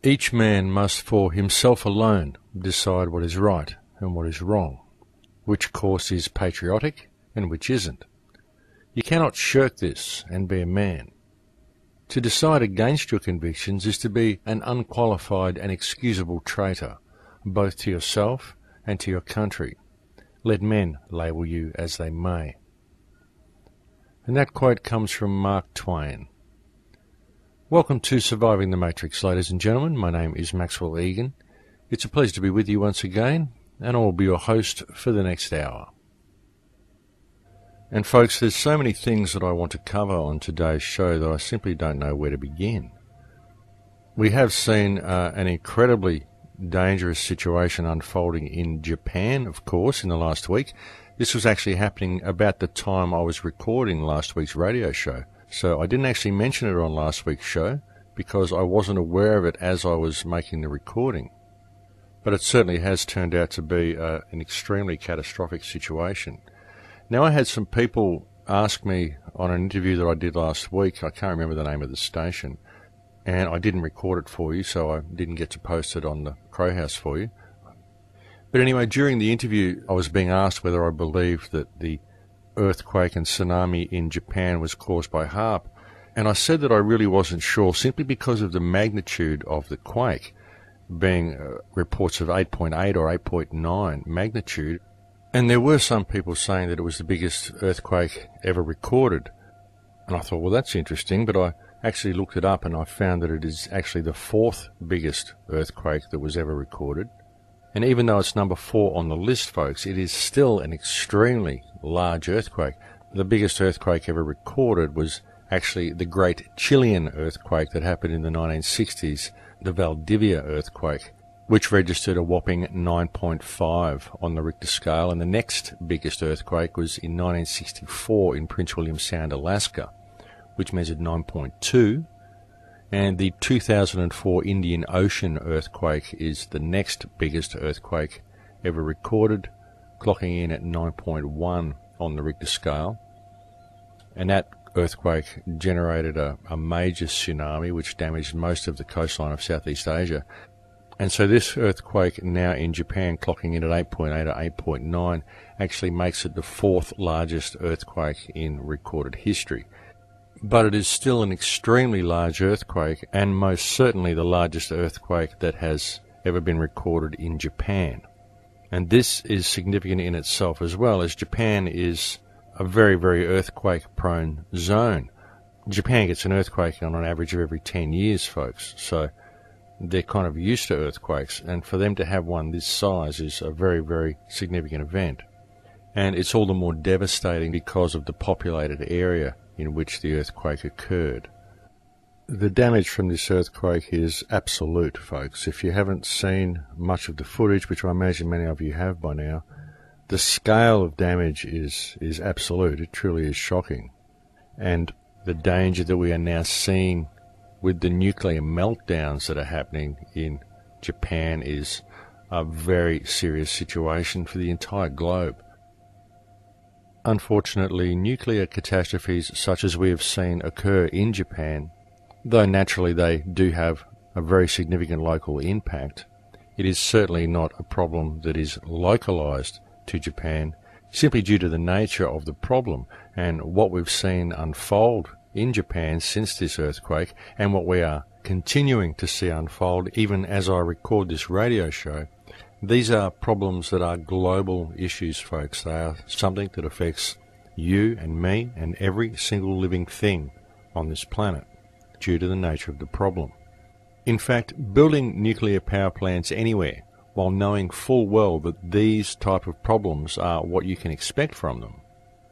Each man must for himself alone decide what is right and what is wrong, which course is patriotic and which isn't. You cannot shirk this and be a man. To decide against your convictions is to be an unqualified and excusable traitor, both to yourself and to your country. Let men label you as they may. And that quote comes from Mark Twain. Welcome to Surviving the Matrix, ladies and gentlemen. My name is Maxwell Egan. It's a pleasure to be with you once again, and I will be your host for the next hour. And folks, there's so many things that I want to cover on today's show that I simply don't know where to begin. We have seen an incredibly dangerous situation unfolding in Japan, of course, in the last week. This was actually happening about the time I was recording last week's radio show. So I didn't actually mention it on last week's show because I wasn't aware of it as I was making the recording. But it certainly has turned out to be an extremely catastrophic situation. Now, I had some people ask me on an interview that I did last week, I can't remember the name of the station, and I didn't record it for you, so I didn't get to post it on the Crow House for you. But anyway, during the interview, I was being asked whether I believed that the earthquake and tsunami in Japan was caused by HAARP, and I said that I really wasn't sure simply because of the magnitude of the quake, being reports of 8.8 or 8.9 magnitude, and there were some people saying that it was the biggest earthquake ever recorded. And I thought, well, that's interesting, but I actually looked it up and I found that it is actually the fourth biggest earthquake that was ever recorded. And even though it's number 4 on the list, folks, it is still an extremely large earthquake. The biggest earthquake ever recorded was actually the Great Chilean earthquake that happened in the 1960s, the Valdivia earthquake, which registered a whopping 9.5 on the Richter scale. And the next biggest earthquake was in 1964 in Prince William Sound, Alaska, which measured 9.2. And the 2004 Indian Ocean earthquake is the next biggest earthquake ever recorded, clocking in at 9.1 on the Richter scale. And that earthquake generated a major tsunami which damaged most of the coastline of Southeast Asia. And so this earthquake now in Japan, clocking in at 8.8 or 8.9, actually makes it the 4th largest earthquake in recorded history. But it is still an extremely large earthquake, and most certainly the largest earthquake that has ever been recorded in Japan. And this is significant in itself as well, as Japan is a very, very earthquake-prone zone. Japan gets an earthquake on an average of every 10 years, folks, so they're kind of used to earthquakes, and for them to have one this size is a very, very significant event. And it's all the more devastating because of the populated area in which the earthquake occurred. The damage from this earthquake is absolute, folks. If you haven't seen much of the footage, which I imagine many of you have by now, the scale of damage is absolute. It truly is shocking. And the danger that we are now seeing with the nuclear meltdowns that are happening in Japan is a very serious situation for the entire globe. Unfortunately, nuclear catastrophes such as we have seen occur in Japan, though naturally they do have a very significant local impact, it is certainly not a problem that is localized to Japan, simply due to the nature of the problem and what we've seen unfold in Japan since this earthquake, and what we are continuing to see unfold even as I record this radio show. These are problems that are global issues, folks. They are something that affects you and me and every single living thing on this planet due to the nature of the problem. In fact, building nuclear power plants anywhere while knowing full well that these type of problems are what you can expect from them,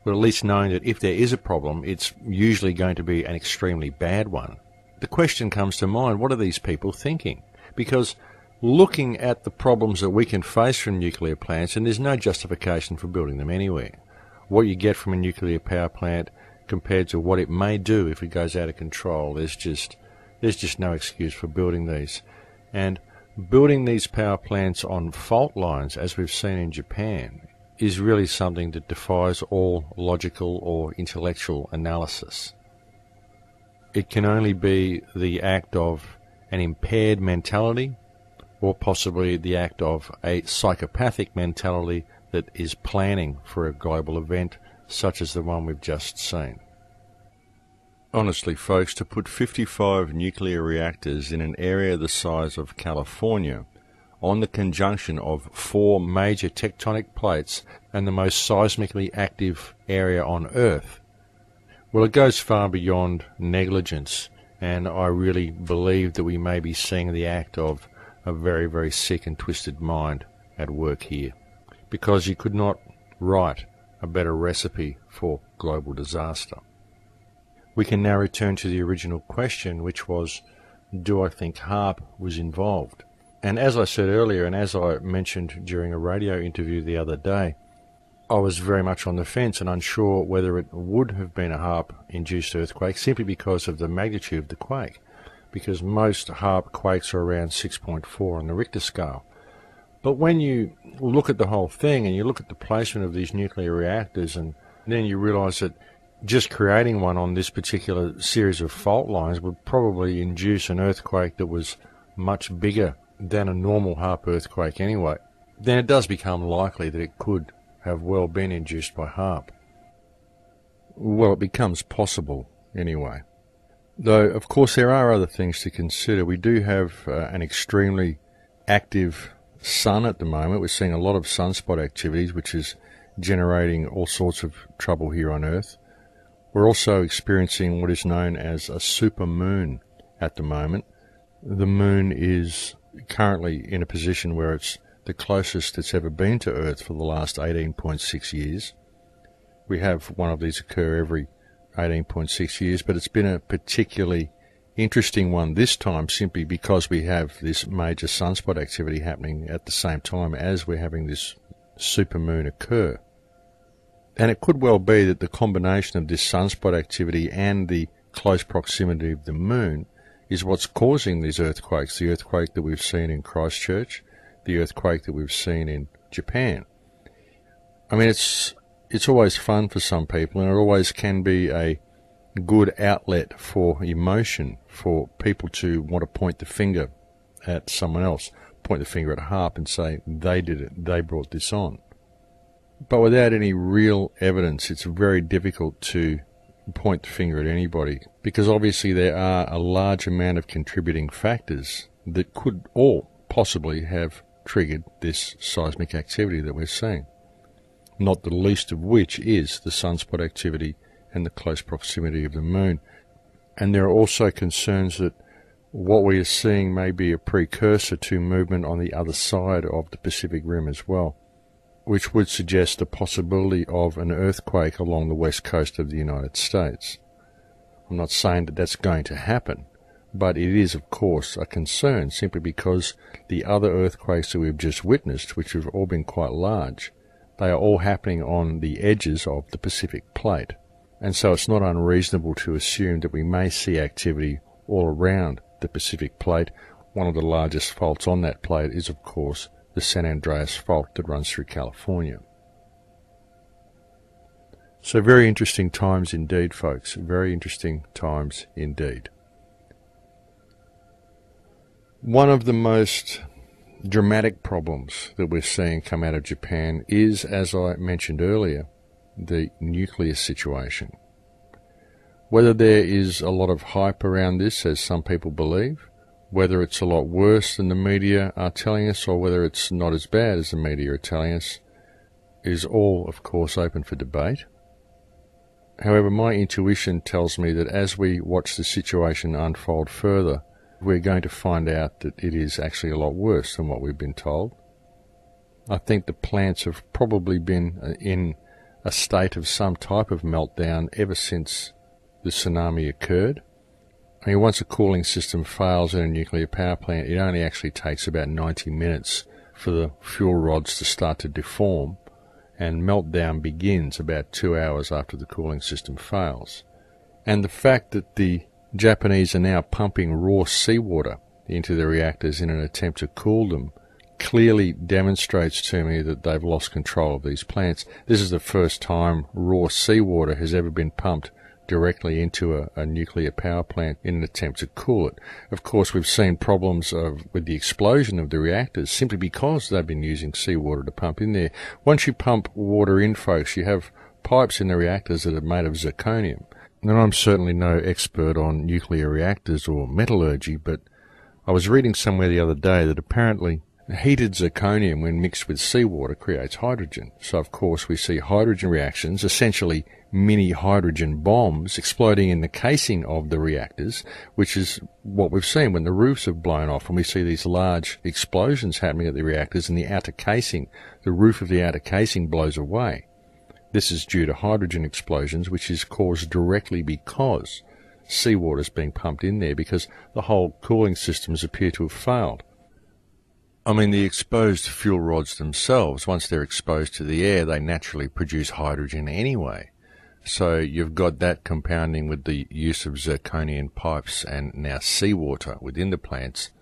but at least knowing that if there is a problem, it's usually going to be an extremely bad one. The question comes to mind, what are these people thinking? Because looking at the problems that we can face from nuclear plants, and there's no justification for building them anywhere. What you get from a nuclear power plant compared to what it may do if it goes out of control, there's just no excuse for building these. And building these power plants on fault lines, as we've seen in Japan, is really something that defies all logical or intellectual analysis. It can only be the act of an impaired mentality, or possibly the act of a psychopathic mentality that is planning for a global event such as the one we've just seen. Honestly, folks, to put 55 nuclear reactors in an area the size of California on the conjunction of 4 major tectonic plates and the most seismically active area on Earth, well, it goes far beyond negligence, and I really believe that we may be seeing the act of a very, very sick and twisted mind at work here, because you could not write a better recipe for global disaster. We can now return to the original question, which was, do I think HAARP was involved? And as I said earlier, and as I mentioned during a radio interview the other day, I was very much on the fence and unsure whether it would have been a HAARP-induced earthquake, simply because of the magnitude of the quake, because most HAARP quakes are around 6.4 on the Richter scale. But when you look at the whole thing and you look at the placement of these nuclear reactors, and then you realise that just creating one on this particular series of fault lines would probably induce an earthquake that was much bigger than a normal HAARP earthquake anyway, then it does become likely that it could have well been induced by HAARP. Well, it becomes possible anyway. Though, of course, there are other things to consider. We do have an extremely active sun at the moment. We're seeing a lot of sunspot activities, which is generating all sorts of trouble here on Earth. We're also experiencing what is known as a supermoon at the moment. The moon is currently in a position where it's the closest it's ever been to Earth for the last 18.6 years. We have one of these occur every 18.6 years, but it's been a particularly interesting one this time simply because we have this major sunspot activity happening at the same time as we're having this supermoon occur. And it could well be that the combination of this sunspot activity and the close proximity of the moon is what's causing these earthquakes, the earthquake that we've seen in Christchurch, the earthquake that we've seen in Japan. I mean, it's always fun for some people, and it always can be a good outlet for emotion, for people to want to point the finger at someone else, point the finger at HAARP and say, they did it, they brought this on. But without any real evidence, it's very difficult to point the finger at anybody, because obviously there are a large amount of contributing factors that could all possibly have triggered this seismic activity that we're seeing, not the least of which is the sunspot activity and the close proximity of the moon. And there are also concerns that what we are seeing may be a precursor to movement on the other side of the Pacific Rim as well, which would suggest the possibility of an earthquake along the west coast of the United States. I'm not saying that that's going to happen, but it is, of course, a concern simply because the other earthquakes that we've just witnessed, which have all been quite large, they are all happening on the edges of the Pacific Plate. And so it's not unreasonable to assume that we may see activity all around the Pacific Plate. One of the largest faults on that plate is, of course, the San Andreas Fault that runs through California. So very interesting times indeed, folks. Very interesting times indeed. One of the most dramatic problems that we're seeing come out of Japan is, as I mentioned earlier, the nuclear situation. Whether there is a lot of hype around this, as some people believe, whether it's a lot worse than the media are telling us, or whether it's not as bad as the media are telling us, is all, of course, open for debate. However, my intuition tells me that as we watch the situation unfold further, we're going to find out that it is actually a lot worse than what we've been told. I think the plants have probably been in a state of some type of meltdown ever since the tsunami occurred. I mean, once a cooling system fails in a nuclear power plant, it only actually takes about 90 minutes for the fuel rods to start to deform, and meltdown begins about 2 hours after the cooling system fails. And the fact that the Japanese are now pumping raw seawater into the reactors in an attempt to cool them clearly demonstrates to me that they've lost control of these plants. This is the first time raw seawater has ever been pumped directly into a nuclear power plant in an attempt to cool it. Of course, we've seen problems with the explosion of the reactors simply because they've been using seawater to pump in there. Once you pump water in, folks, you have pipes in the reactors that are made of zirconium. And I'm certainly no expert on nuclear reactors or metallurgy, but I was reading somewhere the other day that apparently heated zirconium, when mixed with seawater, creates hydrogen. So, of course, we see hydrogen reactions, essentially mini hydrogen bombs, exploding in the casing of the reactors, which is what we've seen when the roofs have blown off, and we see these large explosions happening at the reactors, and the outer casing, the roof of the outer casing blows away. This is due to hydrogen explosions, which is caused directly because seawater is being pumped in there, because the whole cooling systems appear to have failed. I mean, the exposed fuel rods themselves, once they're exposed to the air, they naturally produce hydrogen anyway. So you've got that compounding with the use of zirconium pipes and now seawater within the plants.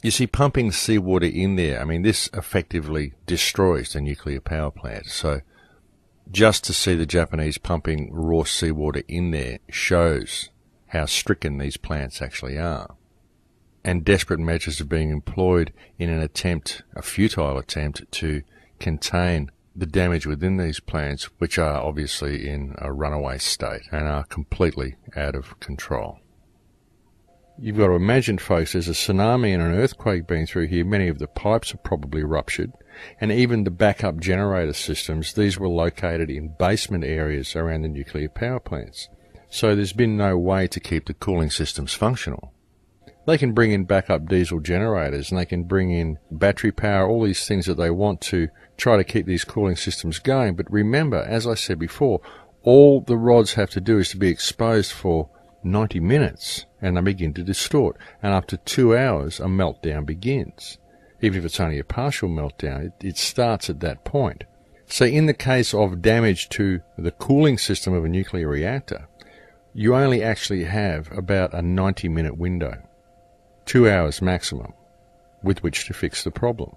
You see, pumping seawater in there, I mean, this effectively destroys the nuclear power plant. So just to see the Japanese pumping raw seawater in there shows how stricken these plants actually are. And desperate measures are being employed in an attempt, a futile attempt, to contain the damage within these plants, which are obviously in a runaway state and are completely out of control. You've got to imagine, folks, there's a tsunami and an earthquake being through here. Many of the pipes are probably ruptured, and even the backup generator systems, these were located in basement areas around the nuclear power plants. So there's been no way to keep the cooling systems functional. They can bring in backup diesel generators, and they can bring in battery power, all these things that they want to try to keep these cooling systems going. But remember, as I said before, all the rods have to do is to be exposed for 90 minutes, and they begin to distort. And after 2 hours, a meltdown begins. Even if it's only a partial meltdown, it starts at that point. So in the case of damage to the cooling system of a nuclear reactor, you only actually have about a 90-minute window. 2 hours maximum with which to fix the problem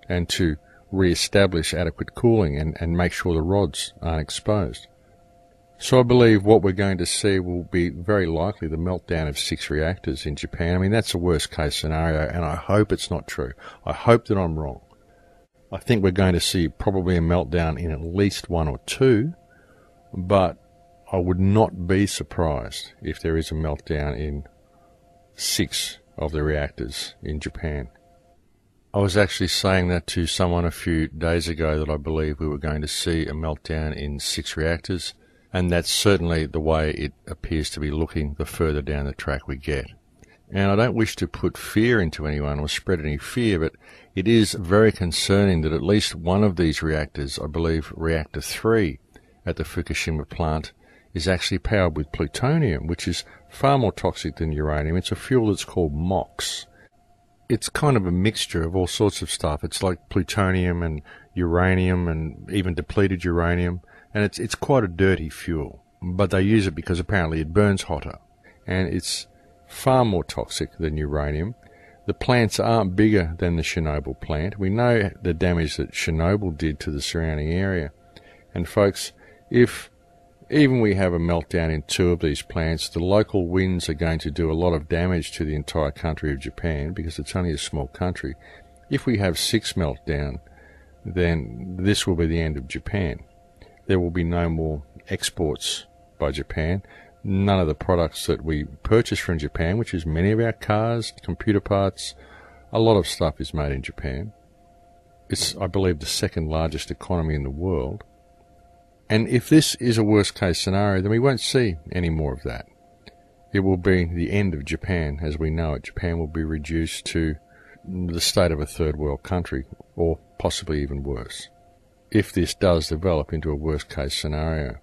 and to re-establish adequate cooling and make sure the rods aren't exposed. So I believe what we're going to see will be very likely the meltdown of 6 reactors in Japan. I mean, that's a worst case scenario, and I hope it's not true. I hope that I'm wrong. I think we're going to see probably a meltdown in at least 1 or 2, but I would not be surprised if there is a meltdown in 6 of the reactors in Japan. I was actually saying that to someone a few days ago, that I believe we were going to see a meltdown in 6 reactors, and that's certainly the way it appears to be looking the further down the track we get. And I don't wish to put fear into anyone or spread any fear, but it is very concerning that at least one of these reactors, I believe reactor 3 at the Fukushima plant, is actually powered with plutonium, which is far more toxic than uranium. It's a fuel that's called MOX. It's kind of a mixture of all sorts of stuff. It's like plutonium and uranium and even depleted uranium, and it's quite a dirty fuel. But they use it because apparently it burns hotter, and it's far more toxic than uranium. The plants aren't bigger than the Chernobyl plant. We know the damage that Chernobyl did to the surrounding area. And folks, if even we have a meltdown in 2 of these plants, the local winds are going to do a lot of damage to the entire country of Japan, because it's only a small country. If we have 6 meltdown, then this will be the end of Japan. There will be no more exports by Japan. None of the products that we purchase from Japan, which is many of our cars, computer parts, a lot of stuff is made in Japan. It's, I believe, the 2nd largest economy in the world. And if this is a worst-case scenario, then we won't see any more of that. It will be the end of Japan as we know it. Japan will be reduced to the state of a third world country, or possibly even worse, if this does develop into a worst-case scenario.